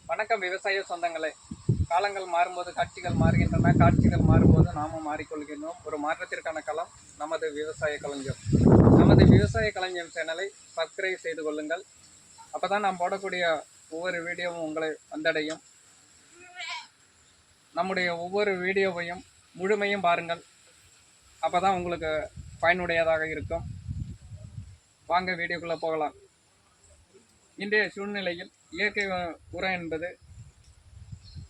வணக்கம் விவசாய சொந்தங்களே. காலங்கள் மாறும்போது காட்சிகள் மாறுகின்றன, காட்சிகள் மாறும்போது நாமும் மாறிக்கொள்கின்றோம். ஒரு மாற்றத்திற்கான களம் நமது விவசாய களஞ்சியம். நமது விவசாய களஞ்சியம் சேனலை சப்ஸ்கிரைப் செய்து கொள்ளுங்கள். அப்போ தான் நாம் போடக்கூடிய ஒவ்வொரு வீடியோவும் உங்களை வந்தடையும். நம்முடைய ஒவ்வொரு வீடியோவையும் முழுமையும் பாருங்கள். அப்போ தான் உங்களுக்கு பயனுடையதாக இருக்கும். வாங்க வீடியோக்குள்ளே போகலாம். இன்றைய சூழ்நிலையில் இயற்கை உரம் என்பது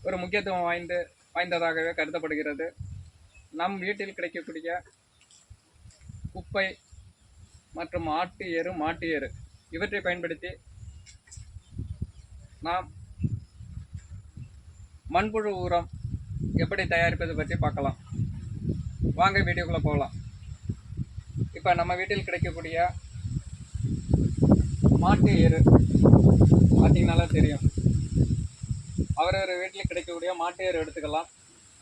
ஒரு முக்கியத்துவம் வாய்ந்ததாகவே கருதப்படுகிறது. நம் வீட்டில் கிடைக்கக்கூடிய குப்பை மற்றும் ஆட்டு எரு, மாட்டு எரு இவற்றை பயன்படுத்தி நாம் மண்புழு உரம் எப்படி தயாரிப்பது பற்றி பார்க்கலாம். வாங்க வீடியோக்குள்ளே போகலாம். இப்போ நம்ம வீட்டில் கிடைக்கக்கூடிய மாட்டு எரு பார்த்தீங்கன்னாலே தெரியும். அவரவர் வீட்டில் கிடைக்கக்கூடிய மாட்டு எரு எடுத்துக்கலாம்.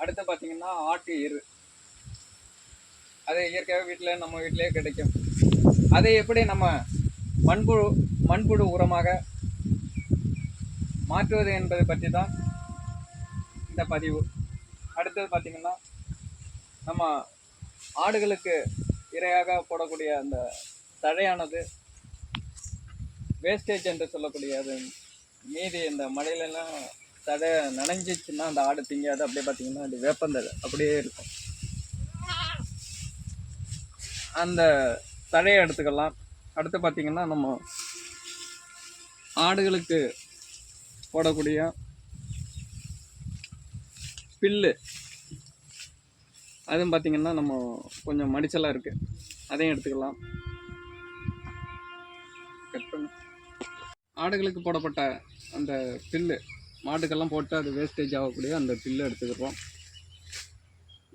அடுத்து பார்த்தீங்கன்னா ஆட்டு எரு, அது இயற்கையாக நம்ம வீட்டிலே கிடைக்கும். அதை எப்படி நம்ம மண்புழு உரமாக மாற்றுவது என்பதை பற்றி தான் இந்த பதிவு. அடுத்தது பார்த்தீங்கன்னா, நம்ம ஆடுகளுக்கு இரையாக போடக்கூடிய அந்த தழையானது வேஸ்டேஜ் என்று சொல்லக்கூடிய அது மீதி இந்த மழையிலலாம் தடை நனைஞ்சிச்சுன்னா அந்த ஆடு திங்காது. அப்படியே பார்த்தீங்கன்னா அது வேப்பந்தழை அப்படியே இருக்கும். அந்த தழையை எடுத்துக்கலாம். அடுத்து பார்த்தீங்கன்னா, நம்ம ஆடுகளுக்கு போடக்கூடிய பில்லு, அதுவும் பார்த்தீங்கன்னா நம்ம கொஞ்சம் மடிச்சலாக இருக்குது, அதையும் எடுத்துக்கலாம். கட் பண்ணு. ஆடுகளுக்கு போடப்பட்ட அந்த பில்லு, மாட்டுக்கெல்லாம் போட்டு அது வேஸ்டேஜ் ஆகக்கூடிய அந்த பில்லு எடுத்துக்கிறோம்.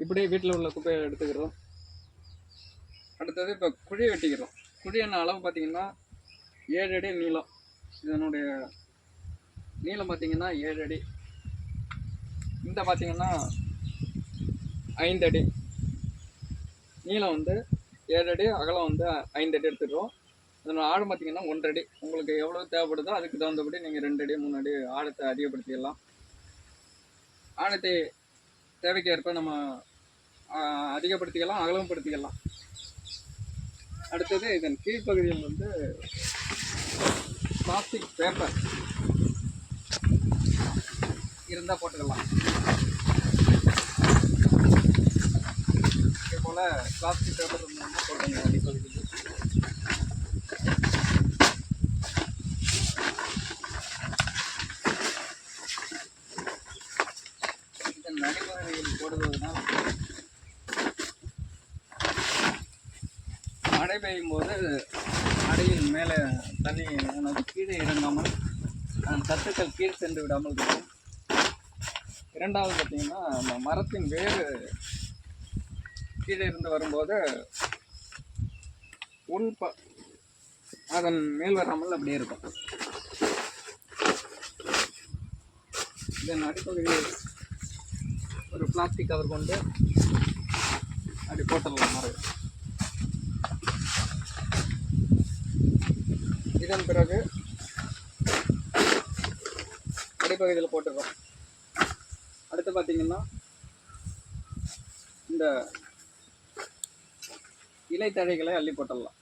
இப்படியே வீட்டில் உள்ள குப்பையை எடுத்துக்கிறோம். அடுத்தது இப்போ குழி வெட்டிக்கிறோம். குழியான அளவு பார்த்திங்கன்னா 7 அடி நீளம். இதனுடைய நீளம் பார்த்திங்கன்னா 7 அடி. இந்த பார்த்திங்கன்னா 5 அடி. நீளம் வந்து 7 அடி, அகலம் வந்து 5 அடி எடுத்துக்கிறோம். அதனோட ஆழம் பார்த்திங்கன்னா 1 அடி. உங்களுக்கு எவ்வளோ தேவைப்படுதோ அதுக்கு தகுந்தபடி நீங்கள் 2 அடி 3 அடி ஆழத்தை அதிகப்படுத்திக்கலாம். ஆழத்தை தேவைக்கு ஏற்ப நம்ம அதிகப்படுத்திக்கலாம், அகலப்படுத்திக்கலாம். அடுத்தது இதன் கீழ்ப்பகுதியில் வந்து பிளாஸ்டிக் பேப்பர் இருந்தால் போட்டுக்கலாம். இதே போல் பிளாஸ்டிக் பேப்பர் இருந்தால் போட்டுங்க அடிப்பகுதியில். இதன் நடைமுறையில் போடுவதனால் மழை பெய்யும் போது அடையில் மேலே தண்ணி கீழே இறங்காமல் சத்துக்கள் கீழ் சென்று விடாமல் இருக்கும். இரண்டாவது பார்த்திங்கன்னா, அந்த மரத்தின் வேறு கீழே இருந்து வரும்போது அதன் மேல் வராமல் அப்படியே இருக்கும். இதன் அடிப்பகுதியில் ஒரு பிளாஸ்டிக் கவர் கொண்டு அப்படி போட்டுடலாம் மரம். இதன் பிறகு அடிப்பகுதியில் போட்டுடுறோம். அடுத்து பார்த்தீங்கன்னா, இந்த இலைத்தழைகளை அள்ளி போட்டுடலாம்.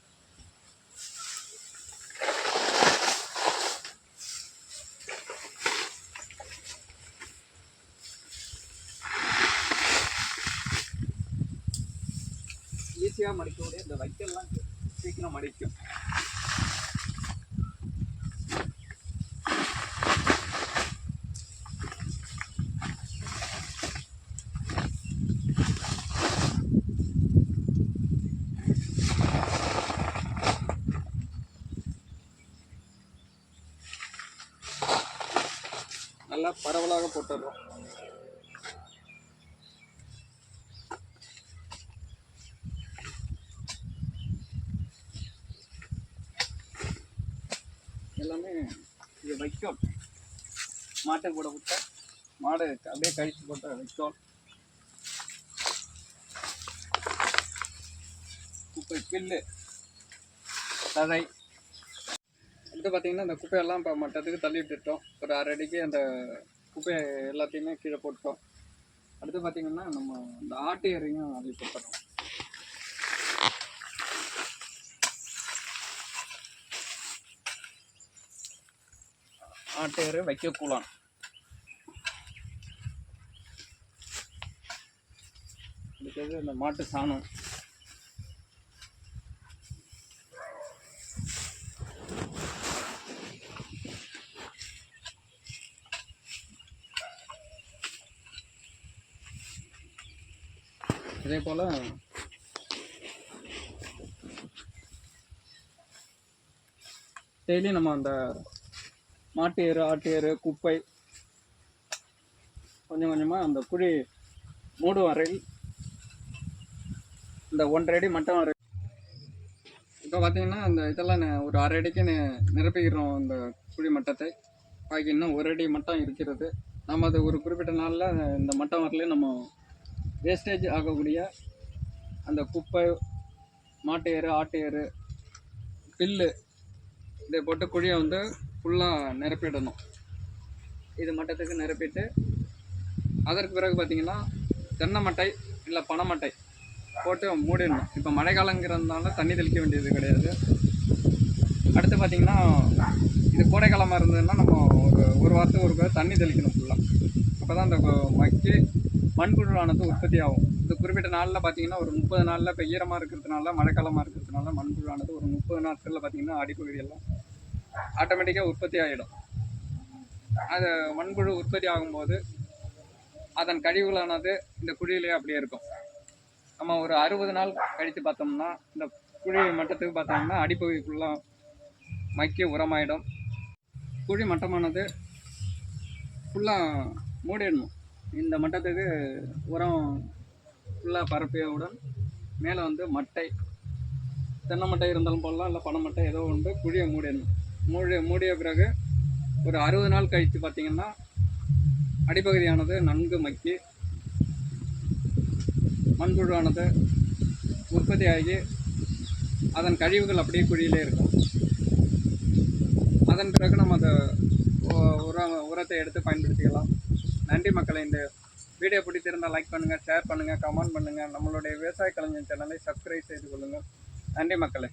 ஈஸியாக மடிக்கக்கூடிய இந்த வைக்கல்லாம் சீக்கிரம் மடிக்கும். நல்லா பரவலாக போட்டுடுறோம். எல்லாமே இது வைக்கோல், மாட்டை கூட விட்ட மாடு அப்படியே கழிச்சு போட்ட வைக்கோல், குப்பை பில்லு, தழை அடுத்து பார்த்திங்கன்னா இந்த குப்பையெல்லாம் இப்போ மட்டத்துக்கு தள்ளி விட்டுட்டோம். ஒரு 1/2 அடிக்கு அந்த குப்பையை எல்லாத்தையுமே கீழே போட்டோம். அடுத்து பார்த்திங்கன்னா நம்ம இந்த ஆட்டு எரையும் அள்ளி போட்டுறோம். ஆட்டு எரு வைக்கக்கூடாது. அடுத்தது இந்த மாட்டு சாணம். இதே போல் டெய்லி நம்ம அந்த மாட்டு எரு ஆட்டு எரு குப்பை கொஞ்சம் கொஞ்சமாக அந்த குழி மூடும் வரையில் இந்த 1.5 அடி மட்டம் வரை இப்போ பார்த்தீங்கன்னா அந்த இதெல்லாம் ஒரு 1/2 அடிக்கு நிரப்பிக்கிறோம் அந்த குழி மட்டத்தை. பாக்கி இன்னும் 1 அடி மட்டம் இருக்கிறது. நம்ம அது ஒரு குறிப்பிட்ட நாளில் இந்த மட்டம் வரலையும் நம்ம வேஸ்டேஜ் ஆகக்கூடிய அந்த குப்பை மாட்டு எரு ஆட்டு எரு பில்லு இதை போட்டு குழியை வந்து ஃபுல்லாக நிரப்பிடணும். இது மட்டத்துக்கு நிரப்பிட்டு அதற்கு பிறகு பார்த்திங்கன்னா தென்னை மட்டை இல்லை பனை மட்டை போட்டு மூடிடணும். இப்போ மழை காலங்கிறதுனால தண்ணி தெளிக்க வேண்டியது கிடையாது. அடுத்து பார்த்திங்கன்னா இது கோடை காலமாக இருந்ததுன்னா நம்ம ஒரு வாரத்துக்கு ஒரு பேர் தண்ணி தெளிக்கணும் ஃபுல்லாக. அப்போ தான் அந்த மக்கி மண்புழுவானது உற்பத்தி ஆகும். இது குறிப்பிட்ட நாளில் பார்த்திங்கன்னா ஒரு 30 நாளில் இப்போ ஈரமாக இருக்கிறதுனால மழைக்காலமாக இருக்கிறதுனால மண்புழுவானது ஒரு 30 நாட்களில் பார்த்திங்கன்னா அடிப்பகுதியெல்லாம் ஆட்டோமேட்டிக்காக உற்பத்தி ஆகிடும். அது மண்புழு உற்பத்தி ஆகும்போது அதன் கழிவுகளானது இந்த குழியிலே அப்படியே இருக்கும். நம்ம ஒரு 60 நாள் கழித்து பார்த்தோம்னா இந்த குழி மட்டத்துக்கு பார்த்தோம்னா அடிப்பகுதி ஃபுல்லாக மக்கி உரமாயிடும். குழி மட்டமானது ஃபுல்லாக மூடிடணும். இந்த மட்டத்துக்கு உரம் ஃபுல்லாக பரப்பியவுடன் மேலே வந்து மட்டை தென்னை மட்டை இருந்தாலும் போடலாம், இல்லை பனை மட்டை ஏதோ ஒன்று குழியை மூடிடணும். மூடிய பிறகு ஒரு 60 நாள் கழித்து பார்த்திங்கன்னா அடிப்பகுதியானது நன்கு மக்கி மண்புழுவானது உற்பத்தி ஆகி அதன் கழிவுகள் அப்படியே குழியிலே இருக்கும். அதன் பிறகு நம்ம அந்த உரத்தை எடுத்து பயன்படுத்திக்கலாம். நன்றி மக்களை. இந்த வீடியோ பிடித்திருந்தால் லைக் பண்ணுங்கள், ஷேர் பண்ணுங்கள், கமெண்ட் பண்ணுங்கள். நம்மளுடைய விவசாய கலைஞர் சேனலை சப்ஸ்கிரைப் செய்து கொள்ளுங்கள். நன்றி மக்களை.